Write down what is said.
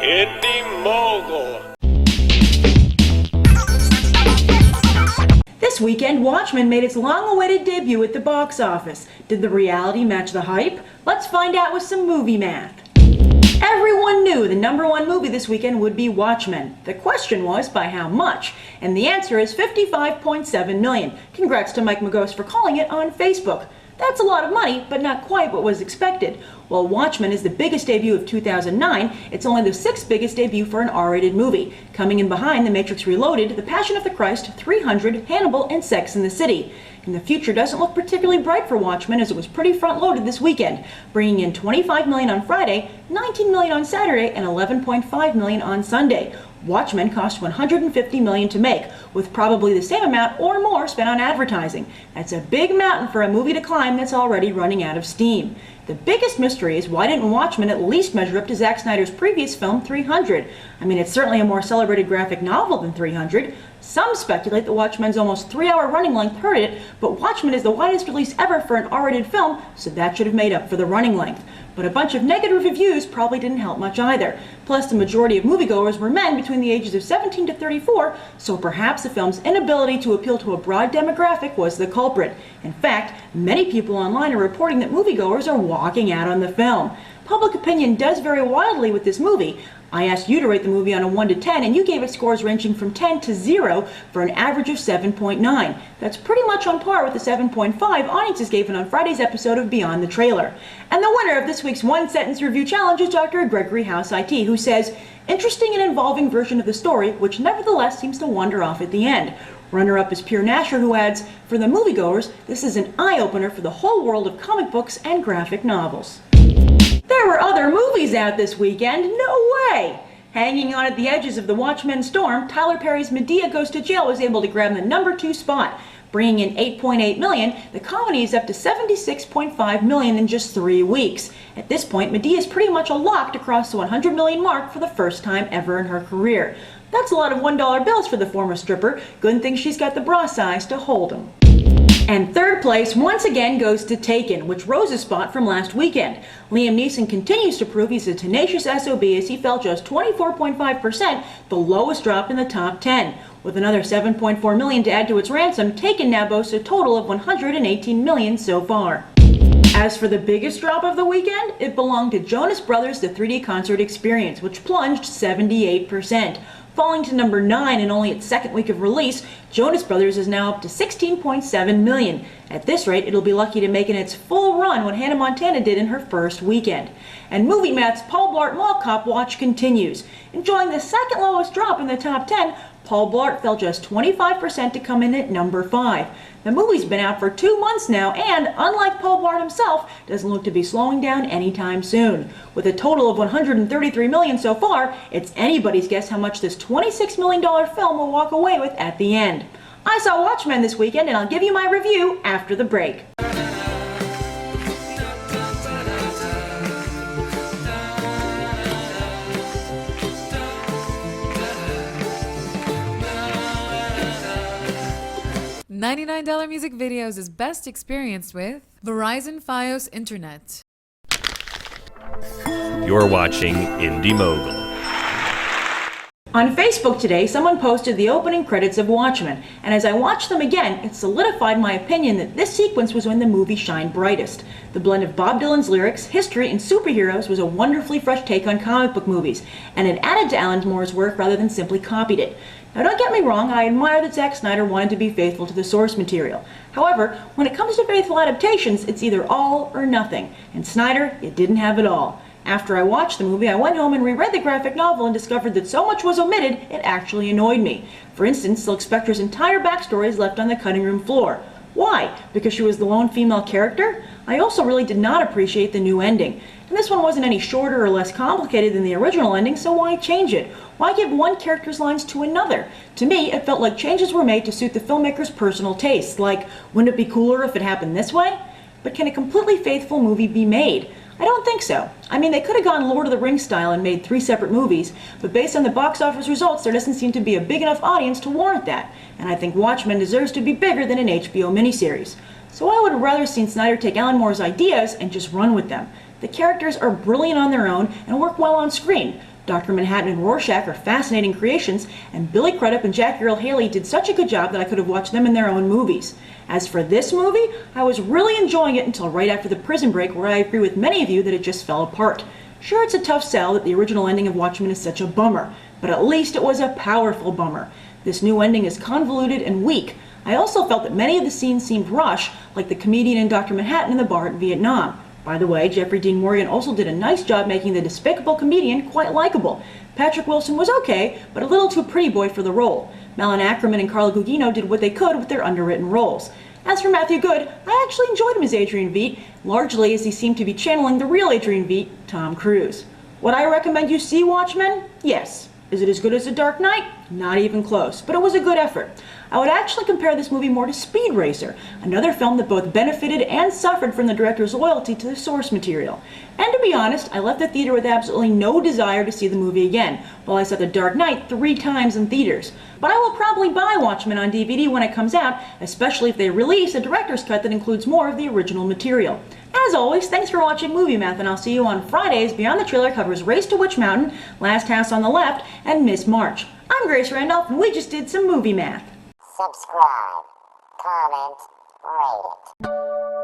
Indie Mogul. This weekend, Watchmen made its long-awaited debut at the box office. Did the reality match the hype? Let's find out with some movie math. Everyone knew the #1 movie this weekend would be Watchmen. The question was, by how much? And the answer is $55.7 million. Congrats to Mike Magos for calling it on Facebook. That's a lot of money, but not quite what was expected. While Watchmen is the biggest debut of 2009, it's only the 6th biggest debut for an R-rated movie, coming in behind The Matrix Reloaded, The Passion of the Christ, 300, Hannibal, and Sex and the City. And the future doesn't look particularly bright for Watchmen, as it was pretty front-loaded this weekend, bringing in $25 million on Friday, $19 million on Saturday, and $11.5 million on Sunday. Watchmen cost $150 million to make, with probably the same amount or more spent on advertising. That's a big mountain for a movie to climb that's already running out of steam. The biggest mystery is why didn't Watchmen at least measure up to Zack Snyders' previous film, 300? I mean, it's certainly a more celebrated graphic novel than 300. Some speculate that Watchmen's almost 3-hour running length hurt it, but Watchmen is the widest release ever for an R-rated film, so that should have made up for the running length. But a bunch of negative reviews probably didn't help much either. Plus, the majority of moviegoers were men between the ages of 17 to 34, so perhaps the film's inability to appeal to a broad demographic was the culprit. In fact, many people online are reporting that moviegoers are walking out on the film. Public opinion does vary wildly with this movie. I asked you to rate the movie on a 1 to 10, and you gave it scores ranging from 10 to 0 for an average of 7.9. That's pretty much on par with the 7.5 audiences gave it on Friday's episode of Beyond the Trailer. And the winner of this week's one-sentence review challenge is Dr. Gregory House IT, who says, interesting and involving version of the story, which nevertheless seems to wander off at the end. Runner-up is Pierre Nasher, who adds, for the moviegoers, this is an eye-opener for the whole world of comic books and graphic novels. There were other movies out this weekend, no way! Hanging on at the edges of the Watchmen storm, Tyler Perry's Madea Goes to Jail was able to grab the #2 spot. Bringing in $8.8 million, the comedy is up to $76.5 million in just 3 weeks. At this point, Madea is pretty much a lock to cross the $100 million mark for the first time ever in her career. That's a lot of $1 bills for the former stripper. Good thing she's got the bra size to hold them. And third place once again goes to Taken, which rose a spot from last weekend. Liam Neeson continues to prove he's a tenacious SOB as he fell just 24.5%, the lowest drop in the top 10. With another $7.4 million to add to its ransom, Taken now boasts a total of $118 million so far. As for the biggest drop of the weekend, it belonged to Jonas Brothers' The 3D Concert Experience, which plunged 78%. Falling to number 9 in only its second week of release, Jonas Brothers is now up to $16.7 million. At this rate, it'll be lucky to make it its full run what Hannah Montana did in her first weekend. And Movie Math's Paul Blart Mall Cop watch continues. Enjoying the second lowest drop in the top 10, Paul Blart fell just 25% to come in at number 5. The movie's been out for 2 months now and, unlike Paul Blart himself, doesn't look to be slowing down anytime soon. With a total of $133 million so far, it's anybody's guess how much this $26 million film will walk away with at the end. I saw Watchmen this weekend, and I'll give you my review after the break. $99 music videos is best experienced with Verizon Fios Internet. You're watching Indie Mogul. On Facebook today, someone posted the opening credits of Watchmen, and as I watched them again, it solidified my opinion that this sequence was when the movie shined brightest. The blend of Bob Dylan's lyrics, history, and superheroes was a wonderfully fresh take on comic book movies, and it added to Alan Moore's work rather than simply copied it. Now don't get me wrong, I admire that Zack Snyder wanted to be faithful to the source material. However, when it comes to faithful adaptations, it's either all or nothing, and Snyder, it didn't have it all. After I watched the movie, I went home and reread the graphic novel and discovered that so much was omitted, it actually annoyed me. For instance, Silk Spectre's entire backstory is left on the cutting room floor. Why? Because she was the lone female character? I also really did not appreciate the new ending. And this one wasn't any shorter or less complicated than the original ending, so why change it? Why give one character's lines to another? To me, it felt like changes were made to suit the filmmaker's personal tastes, like, wouldn't it be cooler if it happened this way? But can a completely faithful movie be made? I don't think so. I mean, they could have gone Lord of the Rings style and made 3 separate movies, but based on the box office results, there doesn't seem to be a big enough audience to warrant that, and I think Watchmen deserves to be bigger than an HBO miniseries. So I would have rather seen Snyder take Alan Moore's ideas and just run with them. The characters are brilliant on their own and work well on screen, Dr. Manhattan and Rorschach are fascinating creations, and Billy Crudup and Jackie Earle Haley did such a good job that I could have watched them in their own movies. As for this movie, I was really enjoying it until right after the prison break, where I agree with many of you that it just fell apart. Sure, it's a tough sell that the original ending of Watchmen is such a bummer, but at least it was a powerful bummer. This new ending is convoluted and weak. I also felt that many of the scenes seemed rushed, like the comedian and Dr. Manhattan in the bar in Vietnam. By the way, Jeffrey Dean Morgan also did a nice job making the despicable comedian quite likable. Patrick Wilson was okay, but a little too pretty boy for the role. Malin Ackerman and Carla Gugino did what they could with their underwritten roles. As for Matthew Good, I actually enjoyed him as Adrian Veidt, largely as he seemed to be channeling the real Adrian Veidt, Tom Cruise. Would I recommend you see Watchmen? Yes. Is it as good as The Dark Knight? Not even close, but it was a good effort. I would actually compare this movie more to Speed Racer, another film that both benefited and suffered from the director's loyalty to the source material. And to be honest, I left the theater with absolutely no desire to see the movie again, while I saw The Dark Knight 3 times in theaters. But I will probably buy Watchmen on DVD when it comes out, especially if they release a director's cut that includes more of the original material. As always, thanks for watching Movie Math, and I'll see you on Fridays. Beyond the Trailer covers Race to Witch Mountain, Last House on the Left, and Miss March. I'm Grace Randolph, and we just did some movie math. Subscribe, comment, rate it.